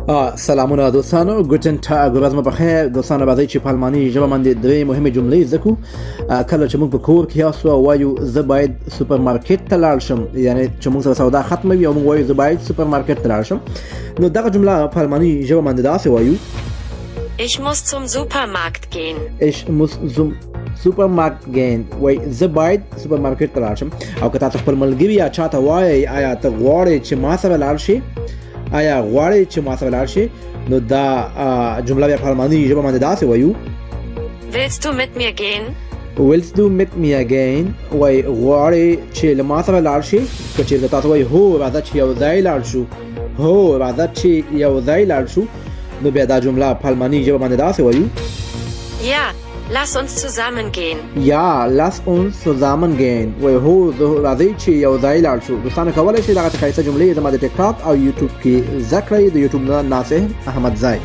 سلامونه دوستانو ګوټن ټاګ ورځ مو بخیر دوستانو راځي چې په الماني ژبه باندې درې مهمه جملې زکو کله چې موږ په کور کې یاسو وایو زه باید سوپر مارکیټ ته لاړ شم یعنی چې موږ سره سودا ختمه وي او موږ وایو زه باید سوپر مارکیټ ته لاړ شم نو دغه جمله په الماني ژبه باندې داسې وایو Ich muss zum Supermarkt gehen. Ich muss zum Supermarkt gehen وای زه باید سوپر مارکیټ ته لاړ شم او که تاسو خپل ملګری یا چاته وایي آیا ته غواړې چې ما سره لاړ شې آیا غواړې چې ما سره لاړ شې نو دا جمله بیا په الماني ژبه باندې داسې وایو Willst du mit mir gehen? Willst du mit mir gehen وای غواړې چې له ما سره لاړ شې که چېرته تاسو وایي هو راځه چې یو ځای لاړ شو هو راځه چې یو ځای لاړ شو نو بیا دا جمله په الماني ژبه باندې داسې وایو Ja, lass uns zusammen gehen. Ja, lass uns zusammen gehen. وای هو راځي چې یو ځای لاړ شو. دوستانو کولی شئ دغه ښایسته جملې زما د ټیک ټاک او یوټیوب کې زده کړئ د یوټیوب نه ناصح احمد ځای